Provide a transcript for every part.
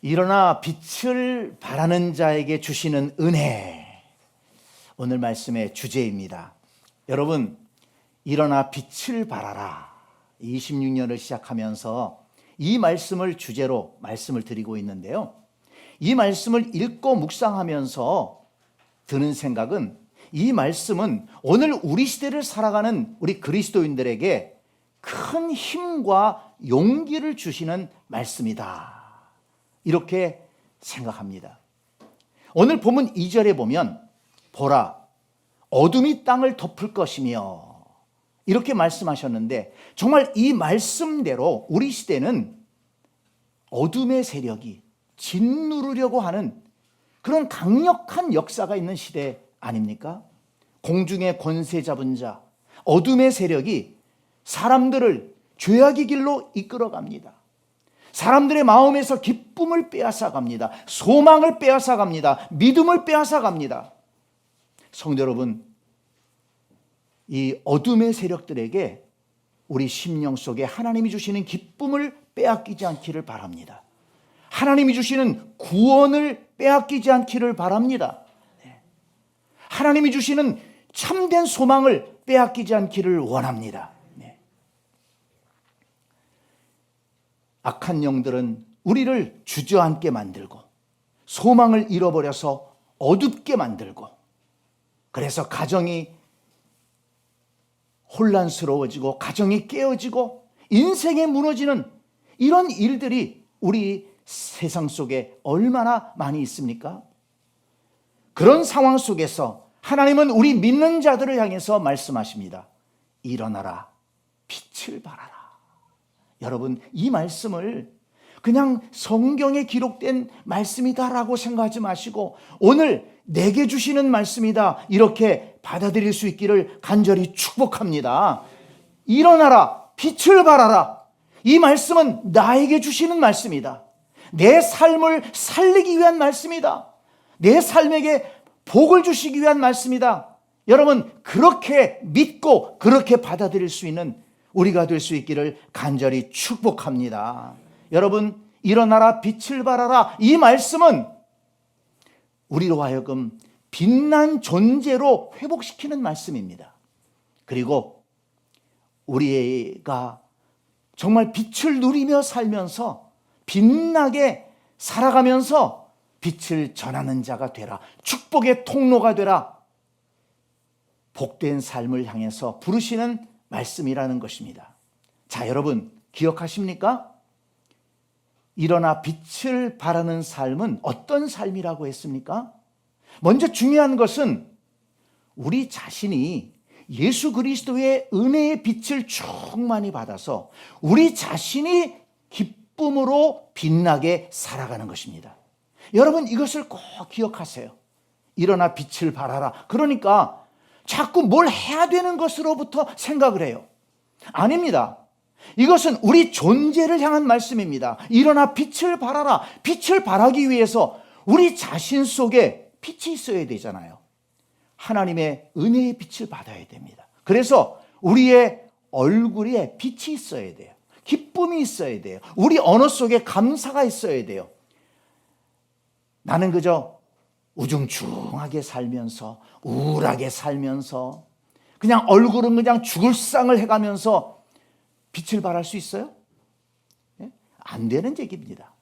일어나 빛을 발하는 자에게 주시는 은혜. 오늘 말씀의 주제입니다. 여러분, 일어나 빛을 발하라. 26년을 시작하면서 이 말씀을 주제로 말씀을 드리고 있는데요. 이 말씀을 읽고 묵상하면서 드는 생각은, 이 말씀은 오늘 우리 시대를 살아가는 우리 그리스도인들에게 큰 힘과 용기를 주시는 말씀이다, 이렇게 생각합니다. 오늘 본문 2절에 보면 보라, 어둠이 땅을 덮을 것이며 이렇게 말씀하셨는데, 정말 이 말씀대로 우리 시대는 어둠의 세력이 짓누르려고 하는 그런 강력한 역사가 있는 시대 아닙니까? 공중의 권세 잡은 자, 어둠의 세력이 사람들을 죄악의 길로 이끌어갑니다. 사람들의 마음에서 기쁨을 빼앗아갑니다. 소망을 빼앗아갑니다. 믿음을 빼앗아갑니다. 성도 여러분, 이 어둠의 세력들에게 우리 심령 속에 하나님이 주시는 기쁨을 빼앗기지 않기를 바랍니다. 하나님이 주시는 구원을 빼앗기지 않기를 바랍니다. 하나님이 주시는 참된 소망을 빼앗기지 않기를 원합니다. 악한 영들은 우리를 주저앉게 만들고 소망을 잃어버려서 어둡게 만들고, 그래서 가정이 혼란스러워지고 가정이 깨어지고 인생이 무너지는 이런 일들이 우리 세상 속에 얼마나 많이 있습니까? 그런 상황 속에서 하나님은 우리 믿는 자들을 향해서 말씀하십니다. 일어나라, 빛을 발하라. 여러분, 이 말씀을 그냥 성경에 기록된 말씀이다라고 생각하지 마시고, 오늘 내게 주시는 말씀이다, 이렇게 받아들일 수 있기를 간절히 축복합니다. 일어나라, 빛을 발하라. 이 말씀은 나에게 주시는 말씀이다. 내 삶을 살리기 위한 말씀이다. 내 삶에게 복을 주시기 위한 말씀이다. 여러분, 그렇게 믿고 그렇게 받아들일 수 있는 우리가 될 수 있기를 간절히 축복합니다. 여러분, 일어나라, 빛을 발하라. 이 말씀은 우리로 하여금 빛난 존재로 회복시키는 말씀입니다. 그리고 우리가 정말 빛을 누리며 살면서 빛나게 살아가면서 빛을 전하는 자가 되라. 축복의 통로가 되라. 복된 삶을 향해서 부르시는 말씀이라는 것입니다. 자, 여러분, 기억하십니까? 일어나 빛을 발하는 삶은 어떤 삶이라고 했습니까? 먼저 중요한 것은 우리 자신이 예수 그리스도의 은혜의 빛을 충만히 받아서 우리 자신이 기쁨으로 빛나게 살아가는 것입니다. 여러분, 이것을 꼭 기억하세요. 일어나 빛을 발하라. 그러니까 자꾸 뭘 해야 되는 것으로부터 생각을 해요. 아닙니다. 이것은 우리 존재를 향한 말씀입니다. 일어나 빛을 발하라. 빛을 발하기 위해서 우리 자신 속에 빛이 있어야 되잖아요. 하나님의 은혜의 빛을 받아야 됩니다. 그래서 우리의 얼굴에 빛이 있어야 돼요. 기쁨이 있어야 돼요. 우리 언어 속에 감사가 있어야 돼요. 나는 그저 우중충하게 살면서, 우울하게 살면서, 그냥 얼굴은 그냥 죽을 상을 해가면서 빛을 발할 수 있어요? 안 되는 얘기입니다.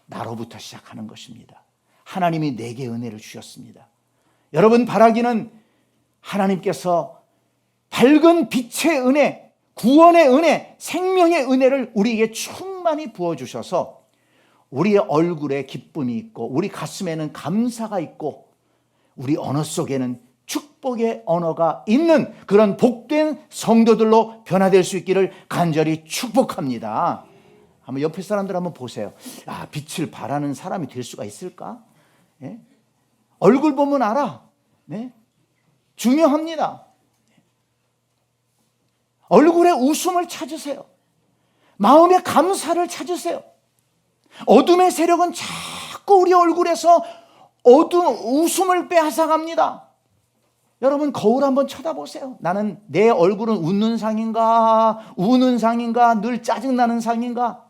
나로부터 시작하는 것입니다. 하나님이 내게 은혜를 주셨습니다. 여러분, 바라기는 하나님께서 밝은 빛의 은혜, 구원의 은혜, 생명의 은혜를 우리에게 충만히 부어주셔서 우리의 얼굴에 기쁨이 있고, 우리 가슴에는 감사가 있고, 우리 언어 속에는 축복의 언어가 있는 그런 복된 성도들로 변화될 수 있기를 간절히 축복합니다. 한번 옆에 사람들 한번 보세요. 아, 빛을 발하는 사람이 될 수가 있을까? 네? 얼굴 보면 알아. 네? 중요합니다. 얼굴에 웃음을 찾으세요. 마음의 감사를 찾으세요. 어둠의 세력은 자꾸 우리 얼굴에서 웃음을 빼앗아갑니다. 여러분, 거울 한번 쳐다보세요. 나는 내 얼굴은 웃는 상인가, 우는 상인가, 늘 짜증나는 상인가?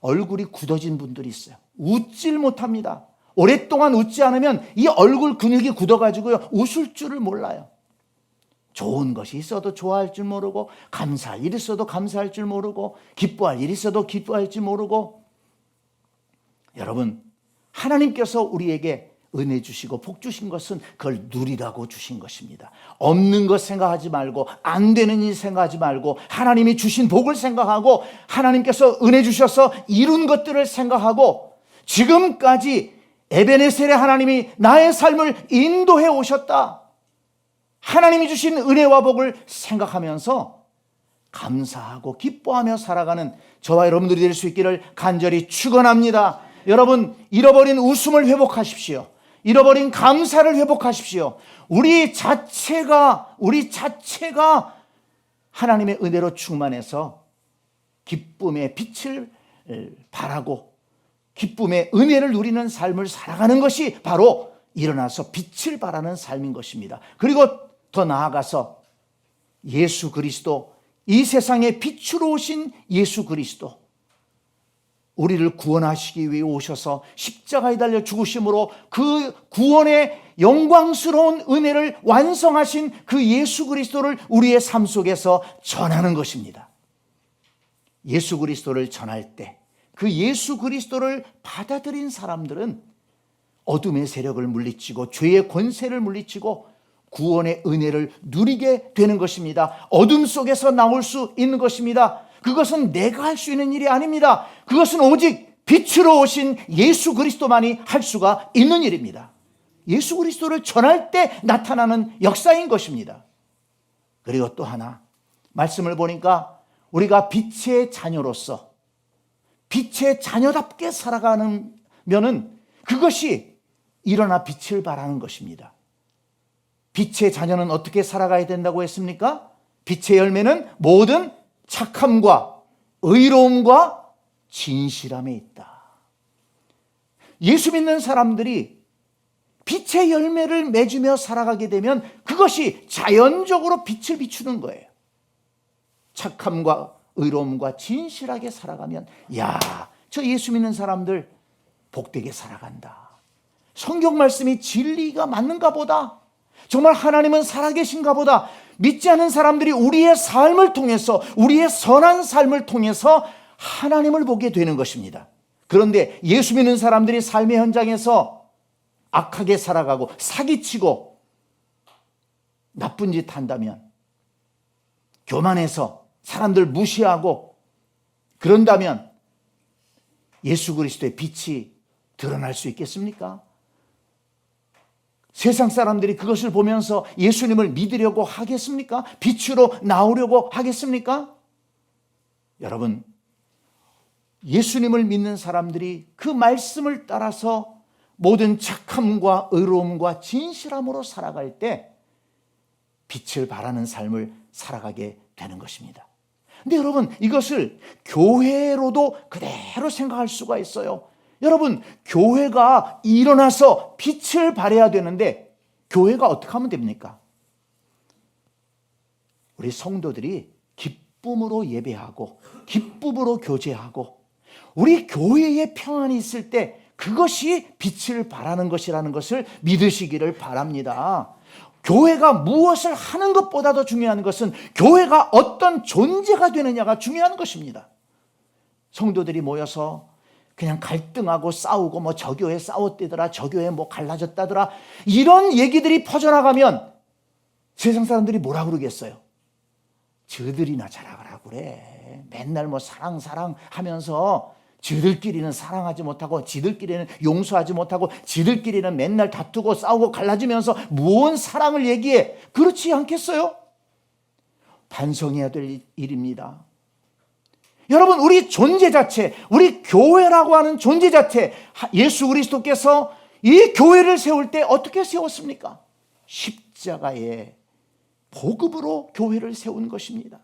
얼굴이 굳어진 분들이 있어요. 웃질 못합니다. 오랫동안 웃지 않으면 이 얼굴 근육이 굳어가지고요, 웃을 줄을 몰라요. 좋은 것이 있어도 좋아할 줄 모르고, 감사할 일이 있어도 감사할 줄 모르고, 기뻐할 일이 있어도 기뻐할 줄 모르고. 여러분, 하나님께서 우리에게 은혜 주시고 복 주신 것은 그걸 누리라고 주신 것입니다. 없는 것 생각하지 말고, 안 되는 일 생각하지 말고, 하나님이 주신 복을 생각하고, 하나님께서 은혜 주셔서 이룬 것들을 생각하고, 지금까지 에베네셀의 하나님이 나의 삶을 인도해 오셨다, 하나님이 주신 은혜와 복을 생각하면서 감사하고 기뻐하며 살아가는 저와 여러분들이 될 수 있기를 간절히 축원합니다. 여러분, 잃어버린 웃음을 회복하십시오. 잃어버린 감사를 회복하십시오. 우리 자체가 하나님의 은혜로 충만해서 기쁨의 빛을 발하고 기쁨의 은혜를 누리는 삶을 살아가는 것이 바로 일어나서 빛을 발하는 삶인 것입니다. 그리고 더 나아가서 예수 그리스도, 이 세상에 빛으로 오신 예수 그리스도, 우리를 구원하시기 위해 오셔서 십자가에 달려 죽으심으로 그 구원의 영광스러운 은혜를 완성하신 그 예수 그리스도를 우리의 삶 속에서 전하는 것입니다. 예수 그리스도를 전할 때 그 예수 그리스도를 받아들인 사람들은 어둠의 세력을 물리치고 죄의 권세를 물리치고 구원의 은혜를 누리게 되는 것입니다. 어둠 속에서 나올 수 있는 것입니다. 그것은 내가 할 수 있는 일이 아닙니다. 그것은 오직 빛으로 오신 예수 그리스도만이 할 수가 있는 일입니다. 예수 그리스도를 전할 때 나타나는 역사인 것입니다. 그리고 또 하나, 말씀을 보니까 우리가 빛의 자녀로서 빛의 자녀답게 살아가면은 그것이 일어나 빛을 발하는 것입니다. 빛의 자녀는 어떻게 살아가야 된다고 했습니까? 빛의 열매는 모든 착함과 의로움과 진실함에 있다. 예수 믿는 사람들이 빛의 열매를 맺으며 살아가게 되면 그것이 자연적으로 빛을 비추는 거예요. 착함과 의로움과 진실하게 살아가면, 야, 저 예수 믿는 사람들 복되게 살아간다. 성경 말씀이 진리가 맞는가 보다. 정말 하나님은 살아계신가 보다. 믿지 않은 사람들이 우리의 삶을 통해서, 우리의 선한 삶을 통해서 하나님을 보게 되는 것입니다. 그런데 예수 믿는 사람들이 삶의 현장에서 악하게 살아가고 사기치고 나쁜 짓 한다면, 교만해서 사람들 무시하고 그런다면 예수 그리스도의 빛이 드러날 수 있겠습니까? 세상 사람들이 그것을 보면서 예수님을 믿으려고 하겠습니까? 빛으로 나오려고 하겠습니까? 여러분, 예수님을 믿는 사람들이 그 말씀을 따라서 모든 착함과 의로움과 진실함으로 살아갈 때 빛을 발하는 삶을 살아가게 되는 것입니다. 근데 여러분, 이것을 교회로도 그대로 생각할 수가 있어요. 여러분, 교회가 일어나서 빛을 발해야 되는데 교회가 어떻게 하면 됩니까? 우리 성도들이 기쁨으로 예배하고 기쁨으로 교제하고 우리 교회에 평안이 있을 때 그것이 빛을 발하는 것이라는 것을 믿으시기를 바랍니다. 교회가 무엇을 하는 것보다도 중요한 것은 교회가 어떤 존재가 되느냐가 중요한 것입니다. 성도들이 모여서 그냥 갈등하고 싸우고 뭐 저 교회 싸웠대더라, 저 교회 뭐 갈라졌다더라, 이런 얘기들이 퍼져나가면 세상 사람들이 뭐라 그러겠어요? 저들이나 잘하라고 그래. 맨날 뭐 사랑 하면서 지들끼리는 사랑하지 못하고 지들끼리는 용서하지 못하고 지들끼리는 맨날 다투고 싸우고 갈라지면서 무언 사랑을 얘기해. 그렇지 않겠어요? 반성해야 될 일입니다. 여러분, 우리 존재 자체, 우리 교회라고 하는 존재 자체, 예수 그리스도께서 이 교회를 세울 때 어떻게 세웠습니까? 십자가의 복음으로 교회를 세운 것입니다.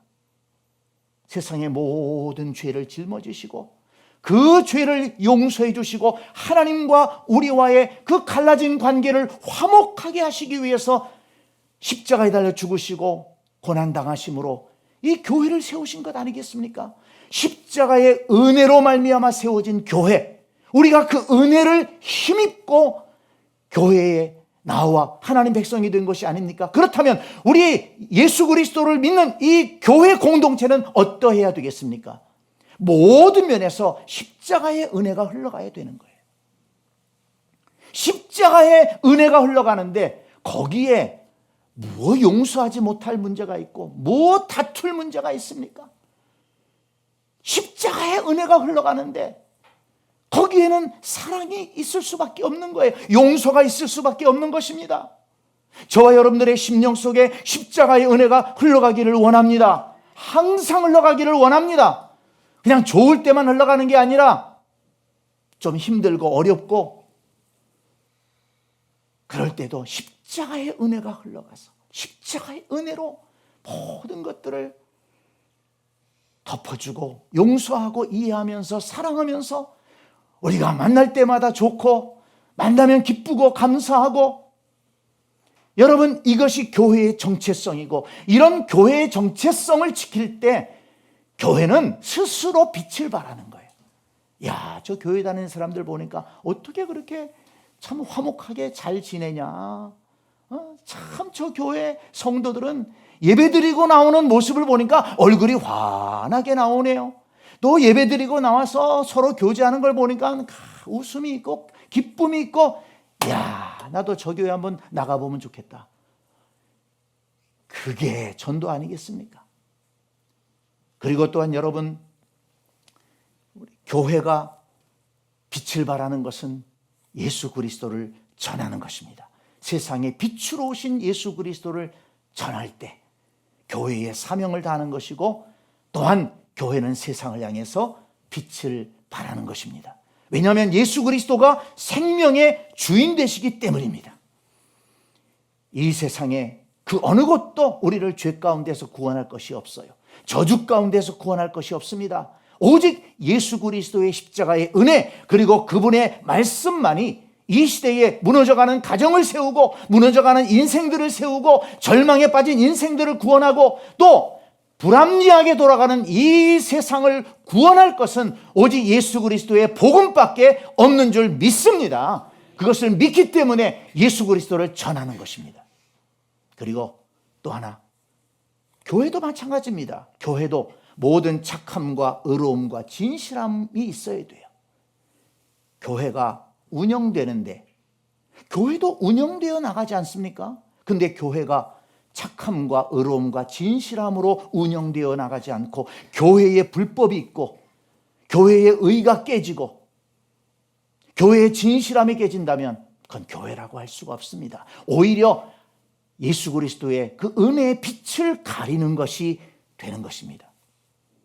세상의 모든 죄를 짊어지시고 그 죄를 용서해 주시고 하나님과 우리와의 그 갈라진 관계를 화목하게 하시기 위해서 십자가에 달려 죽으시고 고난당하심으로 이 교회를 세우신 것 아니겠습니까? 십자가의 은혜로 말미암아 세워진 교회, 우리가 그 은혜를 힘입고 교회에 나와 하나님 백성이 된 것이 아닙니까? 그렇다면 우리 예수 그리스도를 믿는 이 교회 공동체는 어떠해야 되겠습니까? 모든 면에서 십자가의 은혜가 흘러가야 되는 거예요. 십자가의 은혜가 흘러가는데 거기에 뭐 용서하지 못할 문제가 있고 뭐 다툴 문제가 있습니까? 십자가의 은혜가 흘러가는데 거기에는 사랑이 있을 수밖에 없는 거예요. 용서가 있을 수밖에 없는 것입니다. 저와 여러분들의 심령 속에 십자가의 은혜가 흘러가기를 원합니다. 항상 흘러가기를 원합니다. 그냥 좋을 때만 흘러가는 게 아니라 좀 힘들고 어렵고 그럴 때도 십자가의 은혜가 흘러가서 십자가의 은혜로 모든 것들을 덮어주고 용서하고 이해하면서 사랑하면서 우리가 만날 때마다 좋고 만나면 기쁘고 감사하고, 여러분 이것이 교회의 정체성이고, 이런 교회의 정체성을 지킬 때 교회는 스스로 빛을 발하는 거예요. 야, 저 교회 다니는 사람들 보니까 어떻게 그렇게 참 화목하게 잘 지내냐. 참 저 교회 성도들은 예배드리고 나오는 모습을 보니까 얼굴이 환하게 나오네요. 또 예배드리고 나와서 서로 교제하는 걸 보니까 웃음이 있고 기쁨이 있고, 야, 나도 저 교회 한번 나가보면 좋겠다. 그게 전도 아니겠습니까? 그리고 또한 여러분, 우리 교회가 빛을 발하는 것은 예수 그리스도를 전하는 것입니다. 세상에 빛으로 오신 예수 그리스도를 전할 때 교회의 사명을 다하는 것이고, 또한 교회는 세상을 향해서 빛을 발하는 것입니다. 왜냐하면 예수 그리스도가 생명의 주인 되시기 때문입니다. 이 세상에 그 어느 것도 우리를 죄 가운데서 구원할 것이 없어요. 저주 가운데서 구원할 것이 없습니다. 오직 예수 그리스도의 십자가의 은혜, 그리고 그분의 말씀만이 이 시대에 무너져가는 가정을 세우고 무너져가는 인생들을 세우고 절망에 빠진 인생들을 구원하고 또 불합리하게 돌아가는 이 세상을 구원할 것은 오직 예수 그리스도의 복음밖에 없는 줄 믿습니다. 그것을 믿기 때문에 예수 그리스도를 전하는 것입니다. 그리고 또 하나, 교회도 마찬가지입니다. 교회도 모든 착함과 의로움과 진실함이 있어야 돼요. 교회가 운영되는데, 교회도 운영되어 나가지 않습니까? 근데 교회가 착함과 의로움과 진실함으로 운영되어 나가지 않고 교회에 불법이 있고 교회의 의가 깨지고 교회의 진실함이 깨진다면 그건 교회라고 할 수가 없습니다. 오히려 예수 그리스도의 그 은혜의 빛을 가리는 것이 되는 것입니다.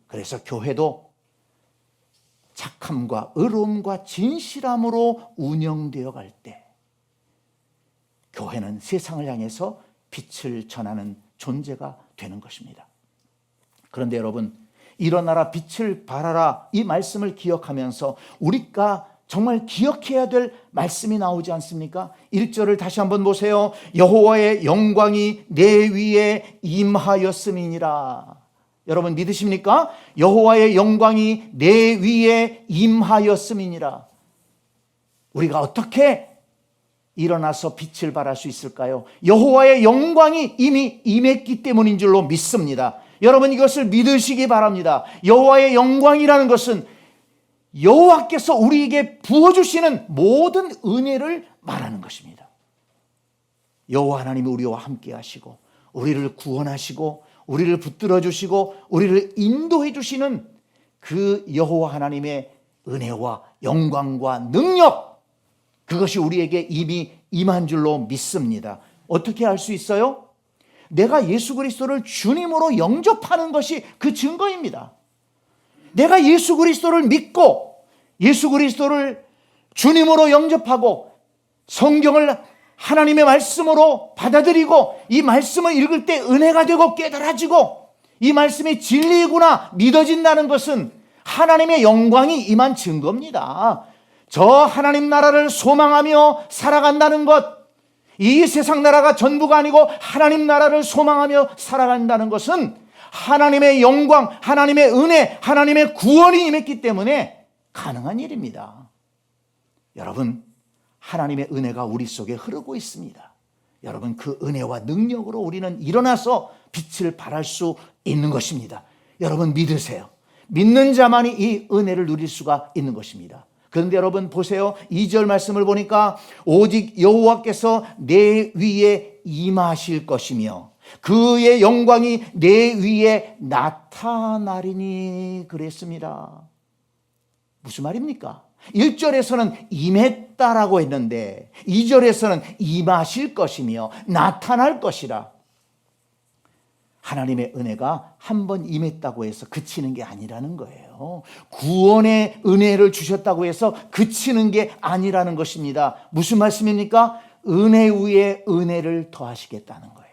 그래서 교회도 착함과 의로움과 진실함으로 운영되어 갈 때 교회는 세상을 향해서 빛을 전하는 존재가 되는 것입니다. 그런데 여러분, 일어나라 빛을 발하라, 이 말씀을 기억하면서 우리가 정말 기억해야 될 말씀이 나오지 않습니까? 1절을 다시 한번 보세요. 여호와의 영광이 내 위에 임하였음이니라. 여러분 믿으십니까? 여호와의 영광이 내 위에 임하였음이니라. 우리가 어떻게 일어나서 빛을 발할 수 있을까요? 여호와의 영광이 이미 임했기 때문인 줄로 믿습니다. 여러분 이것을 믿으시기 바랍니다. 여호와의 영광이라는 것은 여호와께서 우리에게 부어주시는 모든 은혜를 말하는 것입니다. 여호와 하나님이 우리와 함께 하시고 우리를 구원하시고 우리를 붙들어 주시고 우리를 인도해 주시는 그 여호와 하나님의 은혜와 영광과 능력, 그것이 우리에게 이미 임한 줄로 믿습니다. 어떻게 알 수 있어요? 내가 예수 그리스도를 주님으로 영접하는 것이 그 증거입니다. 내가 예수 그리스도를 믿고 예수 그리스도를 주님으로 영접하고 성경을 하나님의 말씀으로 받아들이고 이 말씀을 읽을 때 은혜가 되고 깨달아지고 이 말씀이 진리이구나 믿어진다는 것은 하나님의 영광이 임한 증거입니다. 저 하나님 나라를 소망하며 살아간다는 것, 이 세상 나라가 전부가 아니고 하나님 나라를 소망하며 살아간다는 것은 하나님의 영광, 하나님의 은혜, 하나님의 구원이 임했기 때문에 가능한 일입니다. 여러분, 하나님의 은혜가 우리 속에 흐르고 있습니다. 여러분, 그 은혜와 능력으로 우리는 일어나서 빛을 발할 수 있는 것입니다. 여러분, 믿으세요. 믿는 자만이 이 은혜를 누릴 수가 있는 것입니다. 그런데 여러분 보세요. 2절 말씀을 보니까 오직 여호와께서 내 위에 임하실 것이며 그의 영광이 내 위에 나타나리니 그랬습니다. 무슨 말입니까? 1절에서는 임했다라고 했는데 2절에서는 임하실 것이며 나타날 것이라. 하나님의 은혜가 한 번 임했다고 해서 그치는 게 아니라는 거예요. 구원의 은혜를 주셨다고 해서 그치는 게 아니라는 것입니다. 무슨 말씀입니까? 은혜 위에 은혜를 더하시겠다는 거예요.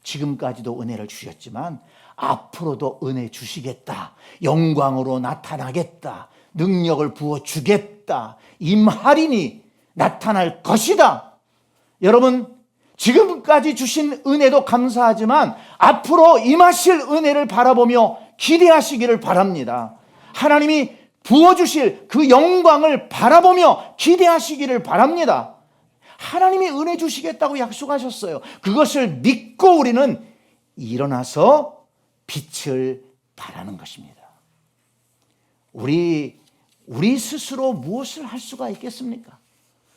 지금까지도 은혜를 주셨지만 앞으로도 은혜 주시겠다. 영광으로 나타나겠다. 능력을 부어주겠다. 임하리니 나타날 것이다. 여러분, 지금까지 주신 은혜도 감사하지만 앞으로 임하실 은혜를 바라보며 기대하시기를 바랍니다. 하나님이 부어주실 그 영광을 바라보며 기대하시기를 바랍니다. 하나님이 은혜 주시겠다고 약속하셨어요. 그것을 믿고 우리는 일어나서 빛을 발하는 것입니다. 우리 스스로 무엇을 할 수가 있겠습니까?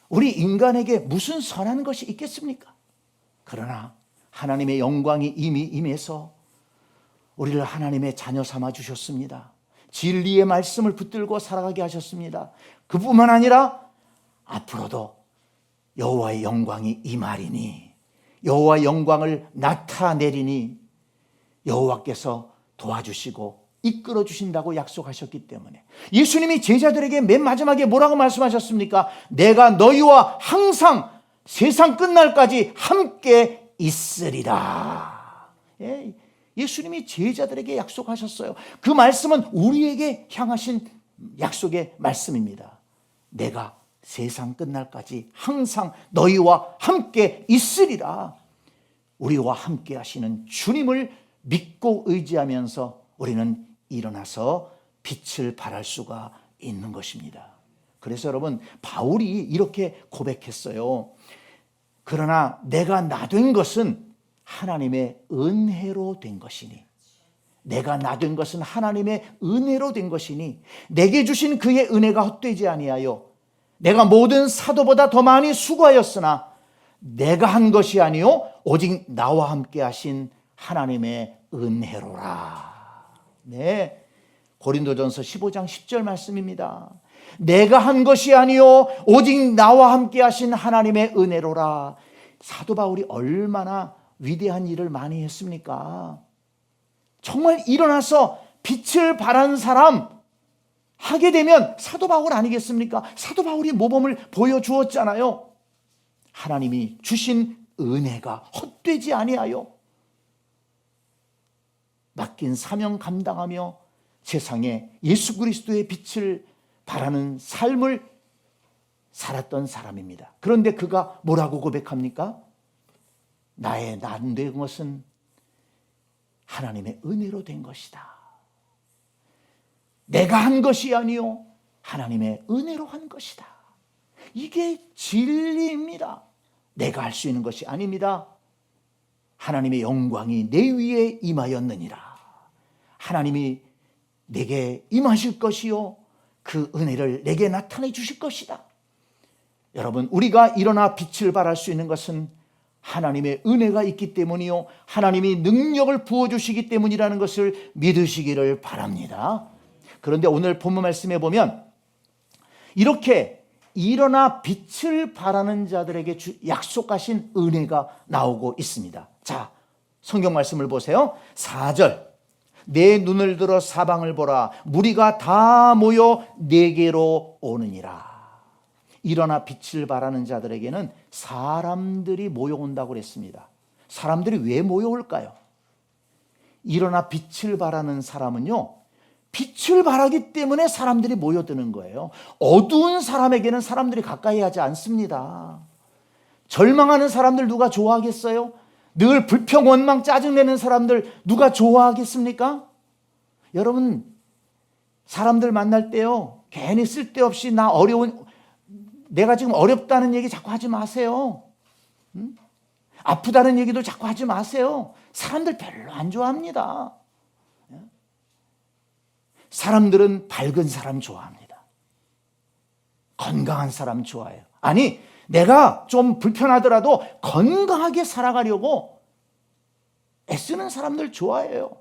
우리 인간에게 무슨 선한 것이 있겠습니까? 그러나 하나님의 영광이 이미 임해서 우리를 하나님의 자녀 삼아 주셨습니다. 진리의 말씀을 붙들고 살아가게 하셨습니다. 그뿐만 아니라 앞으로도 여호와의 영광이 임하리니 여호와의 영광을 나타내리니 여호와께서 도와주시고 이끌어 주신다고 약속하셨기 때문에 예수님이 제자들에게 맨 마지막에 뭐라고 말씀하셨습니까? 내가 너희와 항상 세상 끝날까지 함께 있으리라. 예수님이 제자들에게 약속하셨어요. 그 말씀은 우리에게 향하신 약속의 말씀입니다. 내가 세상 끝날까지 항상 너희와 함께 있으리라. 우리와 함께 하시는 주님을 믿고 의지하면서 우리는 일어나서 빛을 발할 수가 있는 것입니다. 그래서 여러분, 바울이 이렇게 고백했어요. 그러나 내가 나 된 것은 하나님의 은혜로 된 것이니, 내가 나 된 것은 하나님의 은혜로 된 것이니 내게 주신 그의 은혜가 헛되지 아니하여 내가 모든 사도보다 더 많이 수고하였으나 내가 한 것이 아니요 오직 나와 함께 하신 하나님의 은혜로라. 네, 고린도전서 15장 10절 말씀입니다. 내가 한 것이 아니요 오직 나와 함께 하신 하나님의 은혜로라. 사도 바울이 얼마나 위대한 일을 많이 했습니까? 정말 일어나서 빛을 발한 사람 하게 되면 사도 바울 아니겠습니까? 사도 바울이 모범을 보여주었잖아요. 하나님이 주신 은혜가 헛되지 아니하여 맡긴 사명 감당하며 세상에 예수 그리스도의 빛을 바라는 삶을 살았던 사람입니다. 그런데 그가 뭐라고 고백합니까? 나의 난 된 것은 하나님의 은혜로 된 것이다. 내가 한 것이 아니요 하나님의 은혜로 한 것이다. 이게 진리입니다. 내가 할 수 있는 것이 아닙니다. 하나님의 영광이 내 위에 임하였느니라. 하나님이 내게 임하실 것이요 그 은혜를 내게 나타내 주실 것이다. 여러분, 우리가 일어나 빛을 발할 수 있는 것은 하나님의 은혜가 있기 때문이요 하나님이 능력을 부어주시기 때문이라는 것을 믿으시기를 바랍니다. 그런데 오늘 본문 말씀에 보면 이렇게 일어나 빛을 발하는 자들에게 약속하신 은혜가 나오고 있습니다. 자, 성경 말씀을 보세요. 4절, 내 눈을 들어 사방을 보라. 무리가 다 모여 내게로 오느니라. 일어나 빛을 발하는 자들에게는 사람들이 모여온다고 그랬습니다. 사람들이 왜 모여올까요? 일어나 빛을 발하는 사람은요, 빛을 발하기 때문에 사람들이 모여드는 거예요. 어두운 사람에게는 사람들이 가까이 하지 않습니다. 절망하는 사람들 누가 좋아하겠어요? 늘 불평, 원망, 짜증내는 사람들 누가 좋아하겠습니까? 여러분, 사람들 만날 때요, 괜히 쓸데없이 내가 지금 어렵다는 얘기 자꾸 하지 마세요. 아프다는 얘기도 자꾸 하지 마세요. 사람들 별로 안 좋아합니다. 사람들은 밝은 사람 좋아합니다. 건강한 사람 좋아해요. 아니, 내가 좀 불편하더라도 건강하게 살아가려고 애쓰는 사람들 좋아해요.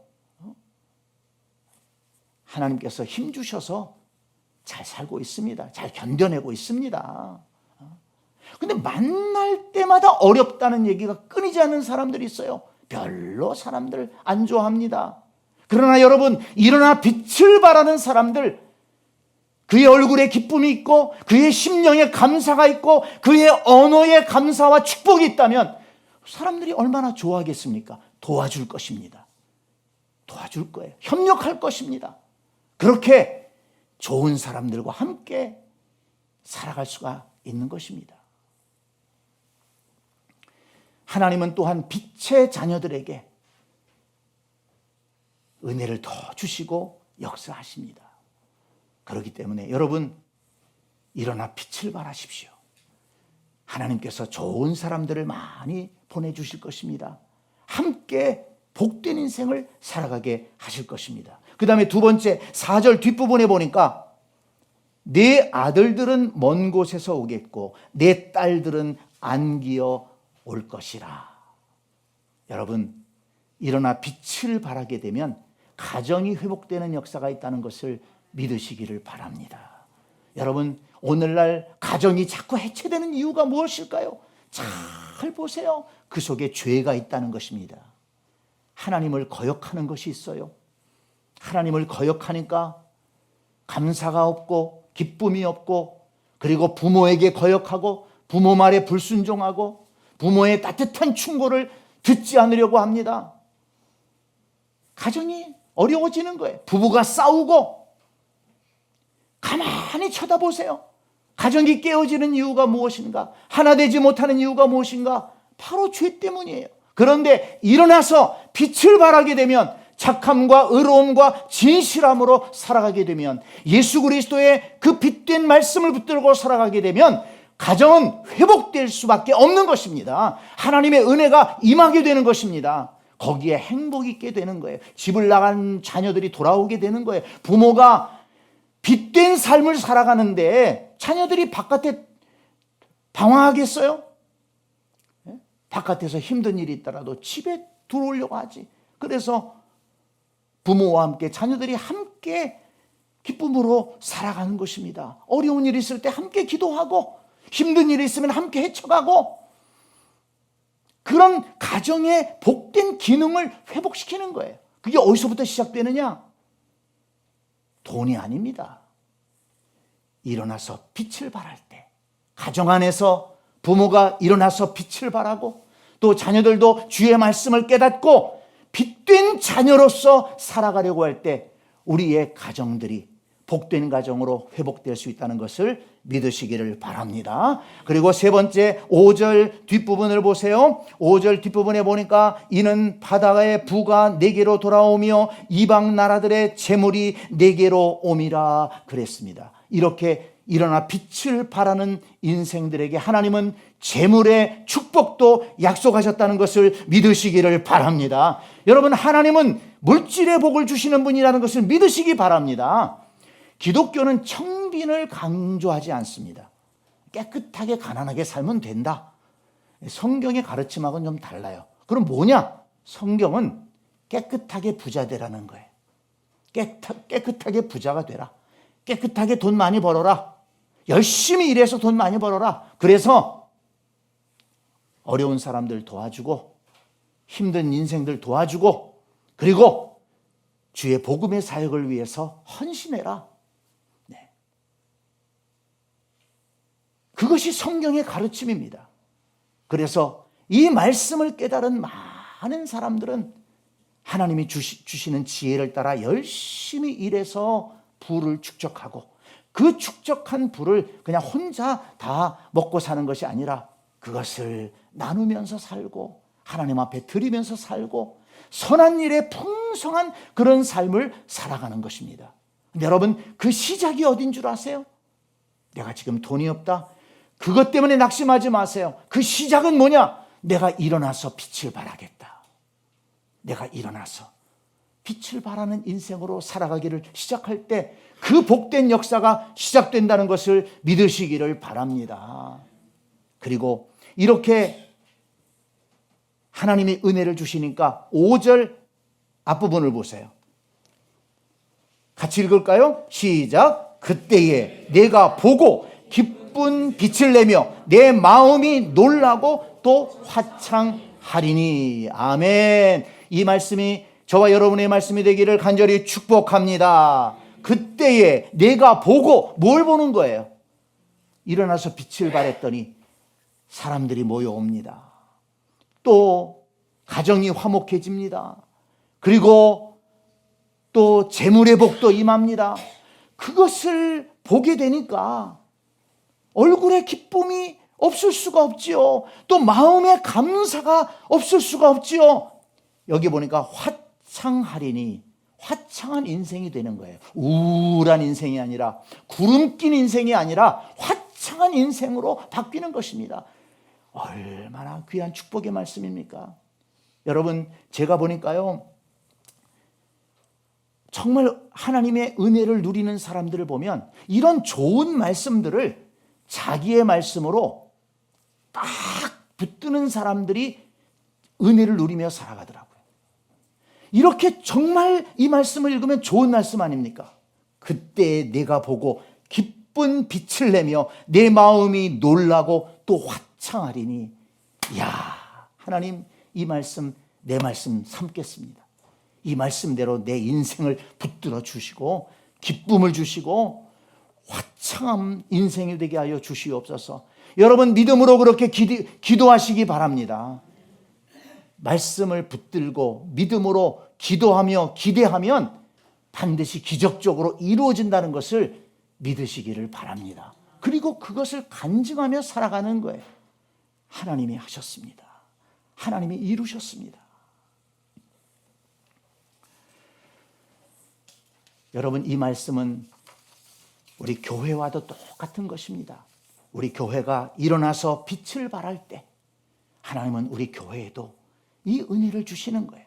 하나님께서 힘 주셔서 잘 살고 있습니다. 잘 견뎌내고 있습니다. 근데 만날 때마다 어렵다는 얘기가 끊이지 않는 사람들이 있어요. 별로 사람들 안 좋아합니다. 그러나 여러분, 일어나 빛을 발하는 사람들, 그의 얼굴에 기쁨이 있고 그의 심령에 감사가 있고 그의 언어에 감사와 축복이 있다면 사람들이 얼마나 좋아하겠습니까? 도와줄 것입니다. 도와줄 거예요. 협력할 것입니다. 그렇게 좋은 사람들과 함께 살아갈 수가 있는 것입니다. 하나님은 또한 빛의 자녀들에게 은혜를 더 주시고 역사하십니다. 그렇기 때문에 여러분, 일어나 빛을 발하십시오. 하나님께서 좋은 사람들을 많이 보내주실 것입니다. 함께 복된 인생을 살아가게 하실 것입니다. 그 다음에 두 번째, 4절 뒷부분에 보니까 내 아들들은 먼 곳에서 오겠고 내 딸들은 안기어 올 것이라. 여러분, 일어나 빛을 발하게 되면 가정이 회복되는 역사가 있다는 것을 믿으시기를 바랍니다. 여러분, 오늘날 가정이 자꾸 해체되는 이유가 무엇일까요? 잘 보세요. 그 속에 죄가 있다는 것입니다. 하나님을 거역하는 것이 있어요. 하나님을 거역하니까 감사가 없고 기쁨이 없고, 그리고 부모에게 거역하고 부모 말에 불순종하고 부모의 따뜻한 충고를 듣지 않으려고 합니다. 가정이 어려워지는 거예요. 부부가 싸우고. 가만히 쳐다보세요. 가정이 깨어지는 이유가 무엇인가? 하나 되지 못하는 이유가 무엇인가? 바로 죄 때문이에요. 그런데 일어나서 빛을 발하게 되면, 착함과 의로움과 진실함으로 살아가게 되면, 예수 그리스도의 그 빛된 말씀을 붙들고 살아가게 되면 가정은 회복될 수밖에 없는 것입니다. 하나님의 은혜가 임하게 되는 것입니다. 거기에 행복이 있게 되는 거예요. 집을 나간 자녀들이 돌아오게 되는 거예요. 부모가 빛된 삶을 살아가는데 자녀들이 바깥에 방황하겠어요? 바깥에서 힘든 일이 있더라도 집에 들어오려고 하지. 그래서 부모와 함께, 자녀들이 함께 기쁨으로 살아가는 것입니다. 어려운 일이 있을 때 함께 기도하고, 힘든 일이 있으면 함께 헤쳐가고, 그런 가정의 복된 기능을 회복시키는 거예요. 그게 어디서부터 시작되느냐? 돈이 아닙니다. 일어나서 빛을 발할 때, 가정 안에서 부모가 일어나서 빛을 발하고, 또 자녀들도 주의 말씀을 깨닫고 빛된 자녀로서 살아가려고 할 때 우리의 가정들이 복된 가정으로 회복될 수 있다는 것을 믿으시기를 바랍니다. 그리고 세 번째, 5절 뒷부분을 보세요. 5절 뒷부분에 보니까 이는 바다의 부가 내게로 돌아오며 이방 나라들의 재물이 내게로 옴이라 그랬습니다. 이렇게 일어나 빛을 발하는 인생들에게 하나님은 재물의 축복도 약속하셨다는 것을 믿으시기를 바랍니다. 여러분, 하나님은 물질의 복을 주시는 분이라는 것을 믿으시기 바랍니다. 기독교는 청빈을 강조하지 않습니다. 깨끗하게 가난하게 살면 된다. 성경의 가르침하고는 좀 달라요. 그럼 뭐냐? 성경은 깨끗하게 부자 되라는 거예요. 깨끗하게 부자가 되라. 깨끗하게 돈 많이 벌어라. 열심히 일해서 돈 많이 벌어라. 그래서 어려운 사람들 도와주고, 힘든 인생들 도와주고, 그리고 주의 복음의 사역을 위해서 헌신해라. 네. 그것이 성경의 가르침입니다. 그래서 이 말씀을 깨달은 많은 사람들은 하나님이 주시는 지혜를 따라 열심히 일해서 부를 축적하고, 그 축적한 부를 그냥 혼자 다 먹고 사는 것이 아니라 그것을 나누면서 살고 하나님 앞에 드리면서 살고 선한 일에 풍성한 그런 삶을 살아가는 것입니다. 근데 여러분, 그 시작이 어딘 줄 아세요? 내가 지금 돈이 없다. 그것 때문에 낙심하지 마세요. 그 시작은 뭐냐? 내가 일어나서 빛을 발하겠다. 내가 일어나서 빛을 발하는 인생으로 살아가기를 시작할 때 그 복된 역사가 시작된다는 것을 믿으시기를 바랍니다. 그리고 이렇게 하나님이 은혜를 주시니까 5절 앞부분을 보세요. 같이 읽을까요? 시작. 그때에 내가 보고 기쁜 빛을 내며 내 마음이 놀라고 또 화창하리니. 아멘. 이 말씀이 저와 여러분의 말씀이 되기를 간절히 축복합니다. 그때에 내가 보고, 뭘 보는 거예요? 일어나서 빛을 발했더니 사람들이 모여옵니다. 또 가정이 화목해집니다. 그리고 또 재물의 복도 임합니다. 그것을 보게 되니까 얼굴에 기쁨이 없을 수가 없지요. 또 마음에 감사가 없을 수가 없지요. 여기 보니까 화창하리니, 화창한 인생이 되는 거예요. 우울한 인생이 아니라, 구름 낀 인생이 아니라 화창한 인생으로 바뀌는 것입니다. 얼마나 귀한 축복의 말씀입니까? 여러분, 제가 보니까요, 정말 하나님의 은혜를 누리는 사람들을 보면 이런 좋은 말씀들을 자기의 말씀으로 딱 붙드는 사람들이 은혜를 누리며 살아가더라고요. 이렇게 정말 이 말씀을 읽으면 좋은 말씀 아닙니까? 그때 내가 보고 기쁜 빛을 내며 내 마음이 놀라고 또 화창하리니. 이야, 하나님, 이 말씀, 내 말씀 삼겠습니다. 이 말씀대로 내 인생을 붙들어 주시고 기쁨을 주시고 화창한 인생이 되게 하여 주시옵소서. 여러분, 믿음으로 그렇게 기도하시기 바랍니다. 말씀을 붙들고 믿음으로 기도하며 기대하면 반드시 기적적으로 이루어진다는 것을 믿으시기를 바랍니다. 그리고 그것을 간증하며 살아가는 거예요. 하나님이 하셨습니다. 하나님이 이루셨습니다. 여러분, 이 말씀은 우리 교회와도 똑같은 것입니다. 우리 교회가 일어나서 빛을 발할 때 하나님은 우리 교회에도 이 은혜를 주시는 거예요.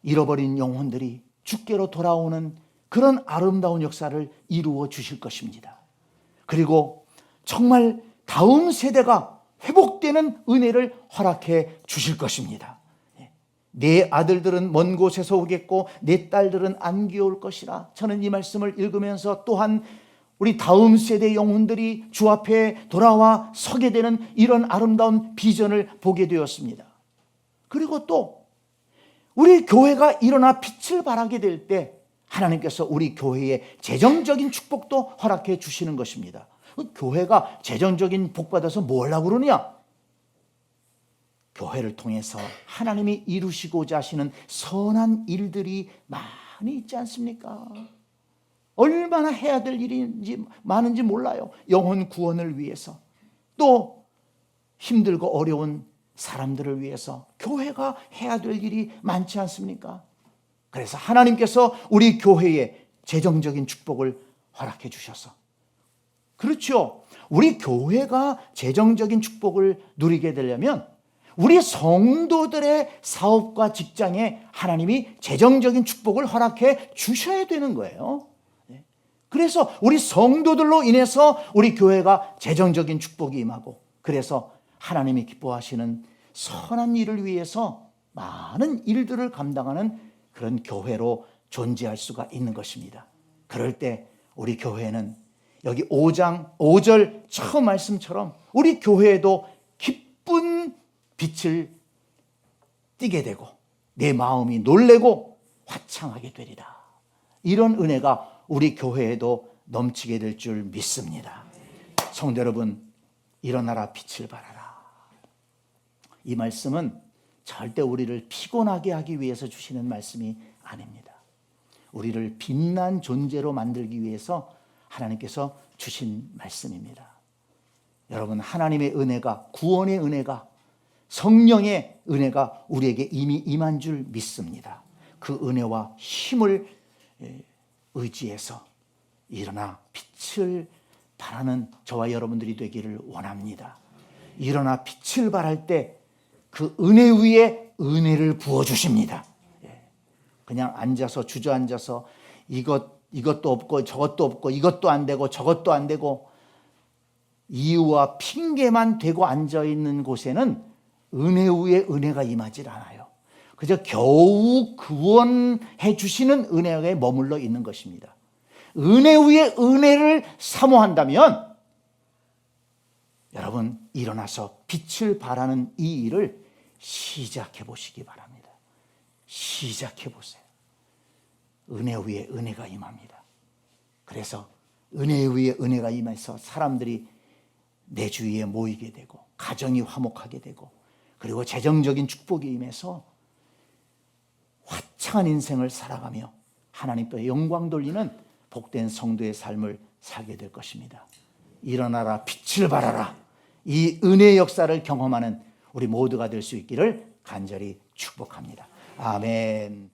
잃어버린 영혼들이 주께로 돌아오는 그런 아름다운 역사를 이루어 주실 것입니다. 그리고 정말 다음 세대가 회복되는 은혜를 허락해 주실 것입니다. 내 아들들은 먼 곳에서 오겠고 내 딸들은 안개 올 것이라. 저는 이 말씀을 읽으면서 또한 우리 다음 세대 영혼들이 주 앞에 돌아와 서게 되는 이런 아름다운 비전을 보게 되었습니다. 그리고 또 우리 교회가 일어나 빛을 발하게 될 때 하나님께서 우리 교회에 재정적인 축복도 허락해 주시는 것입니다. 교회가 재정적인 복 받아서 뭘 하려고 그러냐? 교회를 통해서 하나님이 이루시고자 하시는 선한 일들이 많이 있지 않습니까? 얼마나 해야 될 일이 많은지 몰라요. 영혼 구원을 위해서, 또 힘들고 어려운 사람들을 위해서 교회가 해야 될 일이 많지 않습니까? 그래서 하나님께서 우리 교회에 재정적인 축복을 허락해 주셔서, 그렇죠, 우리 교회가 재정적인 축복을 누리게 되려면 우리 성도들의 사업과 직장에 하나님이 재정적인 축복을 허락해 주셔야 되는 거예요. 그래서 우리 성도들로 인해서 우리 교회가 재정적인 축복이 임하고, 그래서 하나님이 기뻐하시는 선한 일을 위해서 많은 일들을 감당하는 그런 교회로 존재할 수가 있는 것입니다. 그럴 때 우리 교회는 여기 5장 5절 처음 말씀처럼 우리 교회에도 기쁜 빛을 띠게 되고 내 마음이 놀래고 화창하게 되리라. 이런 은혜가 우리 교회에도 넘치게 될 줄 믿습니다. 성도 여러분, 일어나라 빛을 발하라. 이 말씀은 절대 우리를 피곤하게 하기 위해서 주시는 말씀이 아닙니다. 우리를 빛난 존재로 만들기 위해서 하나님께서 주신 말씀입니다. 여러분, 하나님의 은혜가, 구원의 은혜가 성령의 은혜가 우리에게 이미 임한 줄 믿습니다. 그 은혜와 힘을 의지해서 일어나 빛을 발하는 저와 여러분들이 되기를 원합니다. 일어나 빛을 발할 때 그 은혜 위에 은혜를 부어주십니다. 그냥 앉아서 주저앉아서 이것도 없고 저것도 없고 이것도 안 되고 저것도 안 되고 이유와 핑계만 대고 앉아있는 곳에는 은혜 위에 은혜가 임하질 않아요. 그저 겨우 구원해 주시는 은혜에 머물러 있는 것입니다. 은혜 위에 은혜를 사모한다면 여러분 일어나서 빛을 발하는 이 일을 시작해 보시기 바랍니다. 시작해 보세요. 은혜 위에 은혜가 임합니다. 그래서 은혜 위에 은혜가 임해서 사람들이 내 주위에 모이게 되고 가정이 화목하게 되고 그리고 재정적인 축복이 임해서 화창한 인생을 살아가며 하나님께 영광 돌리는 복된 성도의 삶을 살게 될 것입니다. 일어나라 빛을 발하라. 이 은혜의 역사를 경험하는 우리 모두가 될 수 있기를 간절히 축복합니다. 아멘.